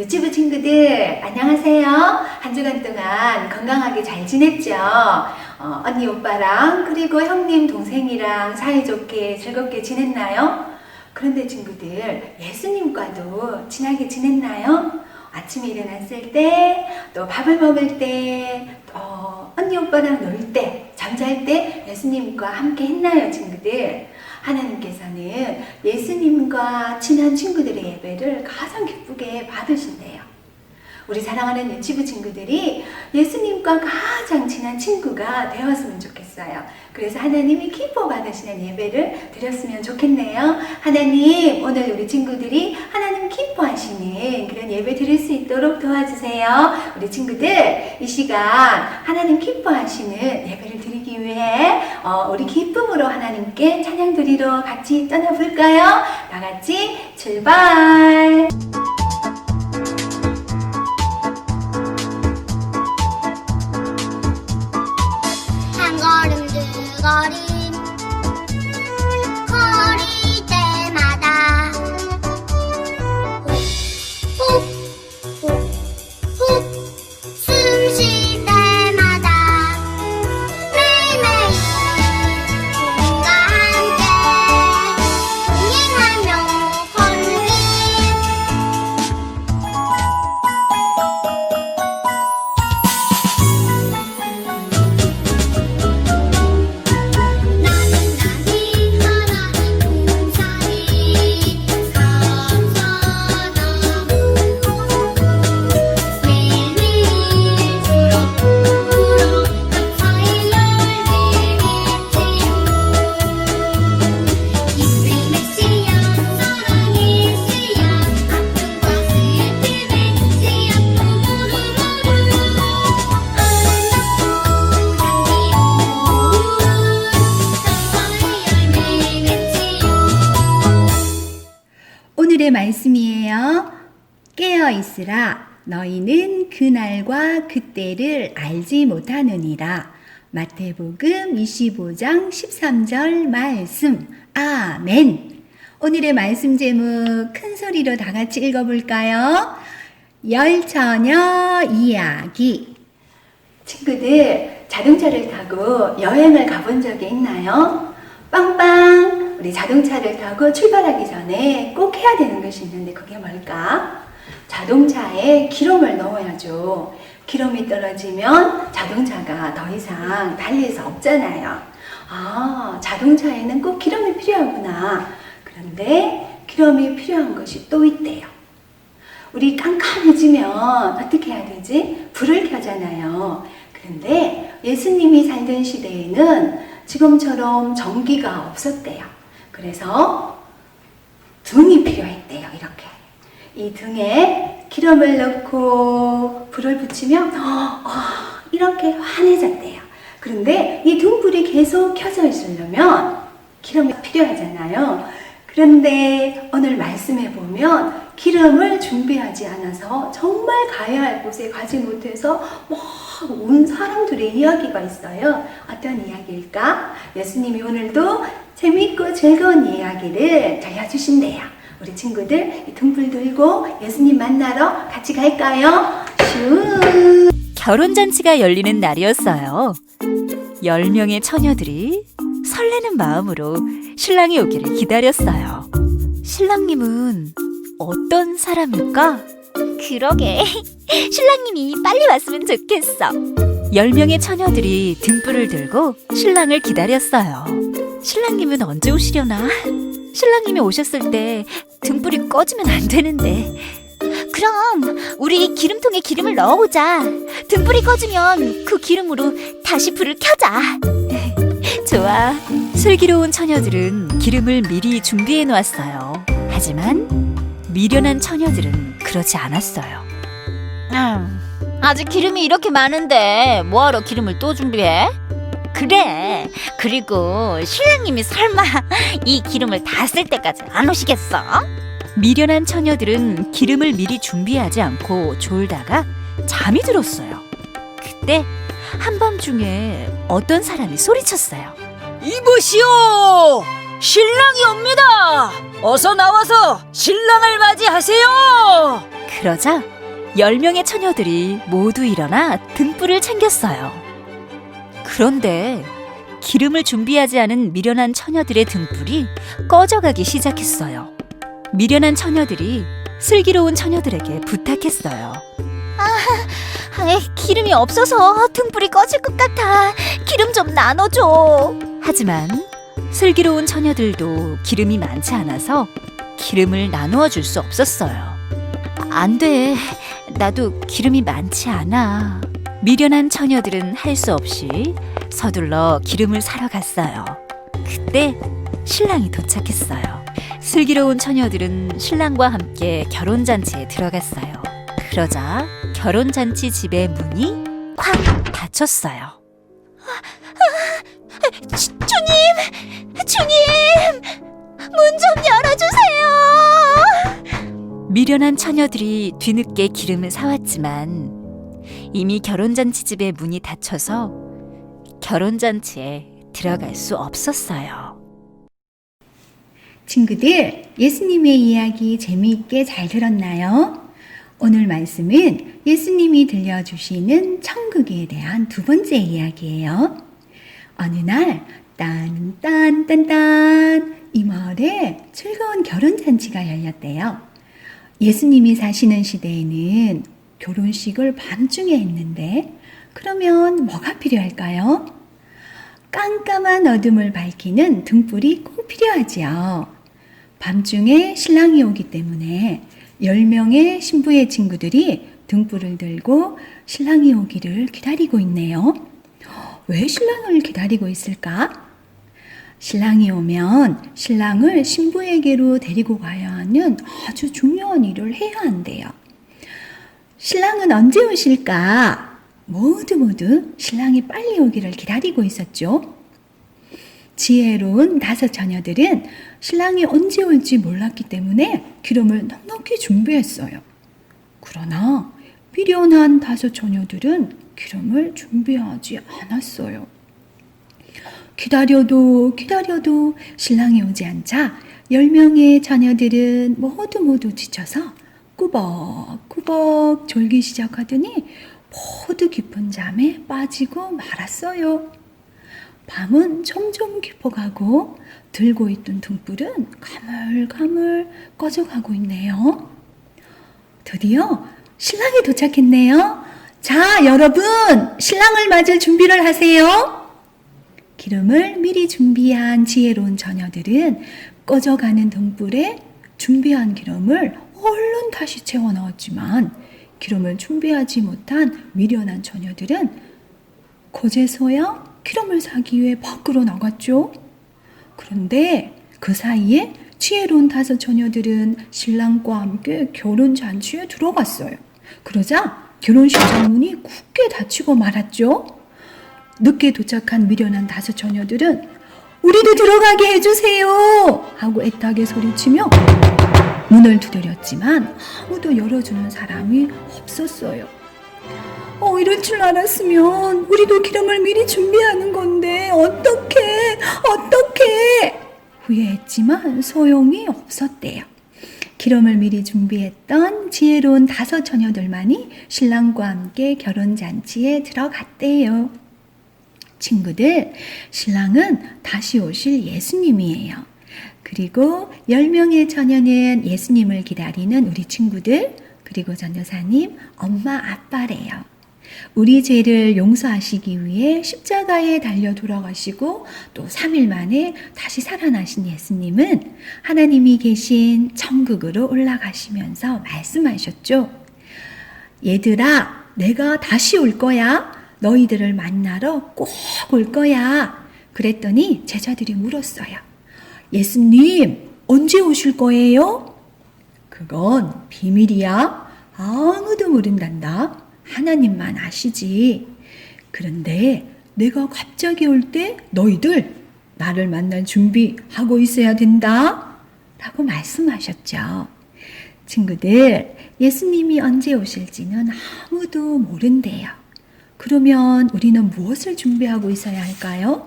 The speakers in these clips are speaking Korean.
유튜브 친구들 안녕하세요. 한 주간 동안 건강하게 잘 지냈죠? 언니 오빠랑 그리고 형님 동생이랑 사이좋게 즐겁게 지냈나요? 그런데 친구들 예수님과도 친하게 지냈나요? 아침에 일어났을 때, 또 밥을 먹을 때, 언니 오빠랑 놀 때, 잠잘 때 예수님과 함께 했나요, 친구들? 하나님께서는 예수님과 친한 친구들의 예배를 가장 기쁘게 받으신대요. 우리 사랑하는 유치부 친구들이 예수님과 가장 친한 친구가 되었으면 좋겠어요. 그래서 하나님이 기뻐 받으시는 예배를 드렸으면 좋겠네요. 하나님, 오늘 우리 친구들이 하나님 기뻐하시는 그런 예배 드릴 수 있도록 도와주세요. 우리 친구들, 이 시간 하나님 기뻐하시는 예배를 드리기 위해 우리 기쁨으로 하나님께 찬양 드리러 같이 떠나볼까요? 다 같이 출발! 거림 거릴 때마다 훅훅훅훅 숨 쉴 때마다 매일매일 주님과 함께 동행하며 걸으길 오늘의 말씀이에요. 깨어 있으라. 너희는 그날과 그때를 알지 못하느니라. 마태복음 25장 13절 말씀. 아멘. 오늘의 말씀 제목 큰 소리로 다 같이 읽어볼까요? 열처녀 이야기. 친구들, 자동차를 타고 여행을 가본 적이 있나요? 빵빵! 우리 자동차를 타고 출발하기 전에 꼭 해야 되는 것이 있는데 그게 뭘까? 자동차에 기름을 넣어야죠. 기름이 떨어지면 자동차가 더 이상 달릴 수 없잖아요. 아, 자동차에는 꼭 기름이 필요하구나. 그런데 기름이 필요한 것이 또 있대요. 우리 깜깜해지면 어떻게 해야 되지? 불을 켜잖아요. 그런데 예수님이 살던 시대에는 지금처럼 전기가 없었대요. 그래서 등이 필요했대요. 이렇게 이 등에 기름을 넣고 불을 붙이면 이렇게 환해졌대요. 그런데 이 등불이 계속 켜져 있으려면 기름이 필요하잖아요. 그런데 오늘 말씀에 보면 기름을 준비하지 않아서 정말 가야 할 곳에 가지 못해서 온 사람들의 이야기가 있어요. 어떤 이야기일까? 예수님이 오늘도 재밌고 즐거운 이야기를 들려주신대요. 우리 친구들 이 등불 들고 예수님 만나러 같이 갈까요? 슈! 결혼잔치가 열리는 날이었어요. 10명의 처녀들이 설레는 마음으로 신랑이 오기를 기다렸어요. 신랑님은 어떤 사람일까? 그러게 신랑님이 빨리 왔으면 좋겠어. 10명의 처녀들이 등불을 들고 신랑을 기다렸어요. 신랑님은 언제 오시려나? 신랑님이 오셨을 때 등불이 꺼지면 안 되는데. 그럼 우리 기름통에 기름을 넣어보자. 등불이 꺼지면 그 기름으로 다시 불을 켜자. 좋아. 슬기로운 처녀들은 기름을 미리 준비해 놓았어요. 하지만 미련한 처녀들은 그렇지 않았어요. 아직 기름이 이렇게 많은데 뭐하러 기름을 또 준비해? 그래, 그리고 신랑님이 설마 이 기름을 다 쓸 때까지 안 오시겠어? 미련한 처녀들은 기름을 미리 준비하지 않고 졸다가 잠이 들었어요. 그때 한밤중에 어떤 사람이 소리쳤어요. 이보시오! 신랑이 옵니다! 어서 나와서 신랑을 맞이하세요! 그러자 10명의 처녀들이 모두 일어나 등불을 챙겼어요. 그런데 기름을 준비하지 않은 미련한 처녀들의 등불이 꺼져가기 시작했어요. 미련한 처녀들이 슬기로운 처녀들에게 부탁했어요. 기름이 없어서 등불이 꺼질 것 같아. 기름 좀 나눠줘. 하지만 슬기로운 처녀들도 기름이 많지 않아서 기름을 나누어 줄 수 없었어요. 안 돼. 나도 기름이 많지 않아. 미련한 처녀들은 할 수 없이 서둘러 기름을 사러 갔어요. 그때 신랑이 도착했어요. 슬기로운 처녀들은 신랑과 함께 결혼잔치에 들어갔어요. 그러자 결혼잔치 집의 문이 콱 닫혔어요. 주님! 문 좀 열어주세요! 미련한 처녀들이 뒤늦게 기름을 사왔지만 이미 결혼잔치 집의 문이 닫혀서 결혼잔치에 들어갈 수 없었어요. 친구들, 예수님의 이야기 재미있게 잘 들었나요? 오늘 말씀은 예수님이 들려주시는 천국에 대한 두 번째 이야기예요. 어느 날 딴딴딴딴 이 마을에 즐거운 결혼잔치가 열렸대요. 예수님이 사시는 시대에는 결혼식을 밤중에 했는데 그러면 뭐가 필요할까요? 깜깜한 어둠을 밝히는 등불이 꼭 필요하지요. 밤중에 신랑이 오기 때문에 10명의 신부의 친구들이 등불을 들고 신랑이 오기를 기다리고 있네요. 왜 신랑을 기다리고 있을까? 신랑이 오면 신랑을 신부에게로 데리고 가야 하는 아주 중요한 일을 해야 한대요. 신랑은 언제 오실까? 모두 신랑이 빨리 오기를 기다리고 있었죠. 지혜로운 5 처녀들은 신랑이 언제 올지 몰랐기 때문에 기름을 넉넉히 준비했어요. 그러나 미련한 5 처녀들은 기름을 준비하지 않았어요. 기다려도 신랑이 오지 않자 10명의 처녀들은 모두 지쳐서 꾸벅꾸벅 졸기 시작하더니 모두 깊은 잠에 빠지고 말았어요. 밤은 점점 깊어가고 들고 있던 등불은 가물가물 꺼져가고 있네요. 드디어 신랑이 도착했네요. 자, 여러분, 신랑을 맞을 준비를 하세요. 기름을 미리 준비한 지혜로운 처녀들은 꺼져가는 등불에 준비한 기름을 얼른 다시 채워 넣었지만 기름을 준비하지 못한 미련한 처녀들은 그제서야 기름을 사기 위해 밖으로 나갔죠. 그런데 그 사이에 지혜로운 5 처녀들은 신랑과 함께 결혼잔치에 들어갔어요. 그러자 결혼식장 문이 굳게 닫히고 말았죠. 늦게 도착한 미련한 5 처녀들은 우리도 들어가게 해주세요 하고 애타게 소리치며 문을 두드렸지만 아무도 열어주는 사람이 없었어요. 이럴 줄 알았으면 우리도 기름을 미리 준비하는 건데 어떡해 후회했지만 소용이 없었대요. 기름을 미리 준비했던 지혜로운 5 처녀들만이 신랑과 함께 결혼잔치에 들어갔대요. 친구들, 신랑은 다시 오실 예수님이에요. 그리고 10명의 처녀는 예수님을 기다리는 우리 친구들, 그리고 전도사님, 엄마, 아빠래요. 우리 죄를 용서하시기 위해 십자가에 달려 돌아가시고 또 3일 만에 다시 살아나신 예수님은 하나님이 계신 천국으로 올라가시면서 말씀하셨죠. 얘들아, 내가 다시 올 거야. 너희들을 만나러 꼭 올 거야. 그랬더니 제자들이 물었어요. 예수님, 언제 오실 거예요? 그건 비밀이야. 아무도 모른단다. 하나님만 아시지. 그런데 내가 갑자기 올 때 너희들 나를 만날 준비하고 있어야 된다. 라고 말씀하셨죠. 친구들, 예수님이 언제 오실지는 아무도 모른대요. 그러면 우리는 무엇을 준비하고 있어야 할까요?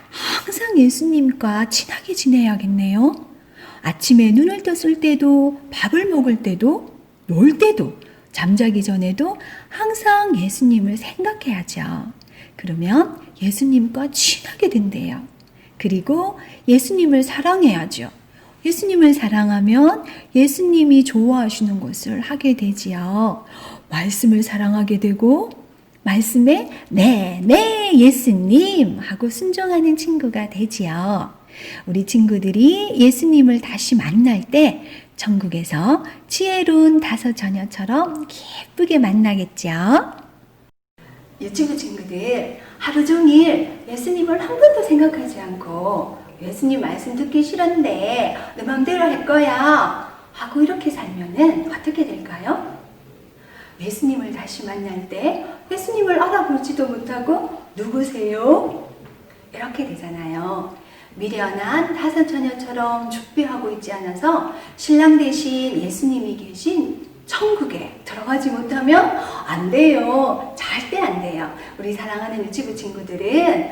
항상 예수님과 친하게 지내야겠네요. 아침에 눈을 떴을 때도, 밥을 먹을 때도, 놀 때도, 잠자기 전에도 항상 예수님을 생각해야죠. 그러면 예수님과 친하게 된대요. 그리고 예수님을 사랑해야죠. 예수님을 사랑하면 예수님이 좋아하시는 것을 하게 되지요. 말씀을 사랑하게 되고 말씀에 네, 네 예수님 하고 순종하는 친구가 되지요. 우리 친구들이 예수님을 다시 만날 때 천국에서 지혜로운 5 처녀처럼 기쁘게 만나겠죠. 유치부 친구들, 하루 종일 예수님을 한 번도 생각하지 않고 예수님 말씀 듣기 싫은데 내 맘대로 할 거야 하고 이렇게 살면은 어떻게 될까요? 예수님을 다시 만날 때 예수님을 알아보지도 못하고 누구세요? 이렇게 되잖아요. 미련한 5 처녀처럼 죽비하고 있지 않아서 신랑 대신 예수님이 계신 천국에 들어가지 못하면 안 돼요. 절대 안 돼요. 우리 사랑하는 유치부 친구들은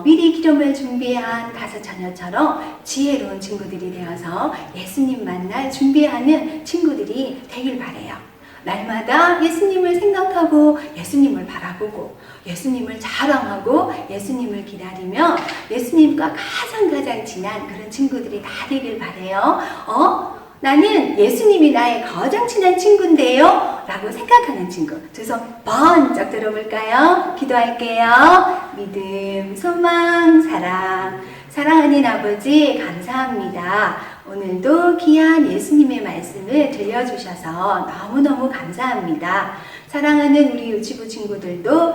미리 기름을 준비한 5 처녀처럼 지혜로운 친구들이 되어서 예수님 만날 준비하는 친구들이 되길 바래요. 날마다 예수님을 생각하고 예수님을 바라보고 예수님을 자랑하고 예수님을 기다리며 예수님과 가장 친한 그런 친구들이 다 되길 바래요. 나는 예수님이 나의 가장 친한 친구인데요 라고 생각하는 친구. 두 손 번쩍 들어볼까요? 기도할게요. 믿음, 소망, 사랑. 사랑하는 아버지 감사합니다. 오늘도 귀한 예수님의 말씀을 들려주셔서 너무너무 감사합니다. 사랑하는 우리 유치부 친구들도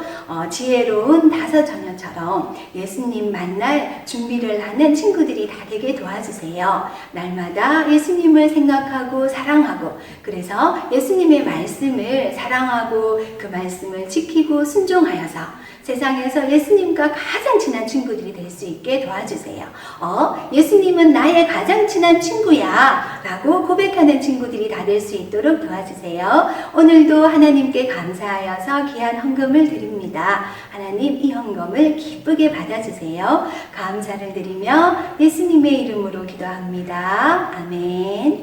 지혜로운 5 처녀처럼 예수님 만날 준비를 하는 친구들이 다 되게 도와주세요. 날마다 예수님을 생각하고 사랑하고 그래서 예수님의 말씀을 사랑하고 그 말씀을 지키고 순종하여서 세상에서 예수님과 가장 친한 친구들이 될 수 있게 도와주세요. 예수님은 나의 가장 친한 친구야 라고 고백하는 친구들이 다 될 수 있도록 도와주세요. 오늘도 하나님께 감사하여서 귀한 헌금을 드립니다. 하나님 이 헌금을 기쁘게 받아주세요. 감사를 드리며 예수님의 이름으로 기도합니다. 아멘.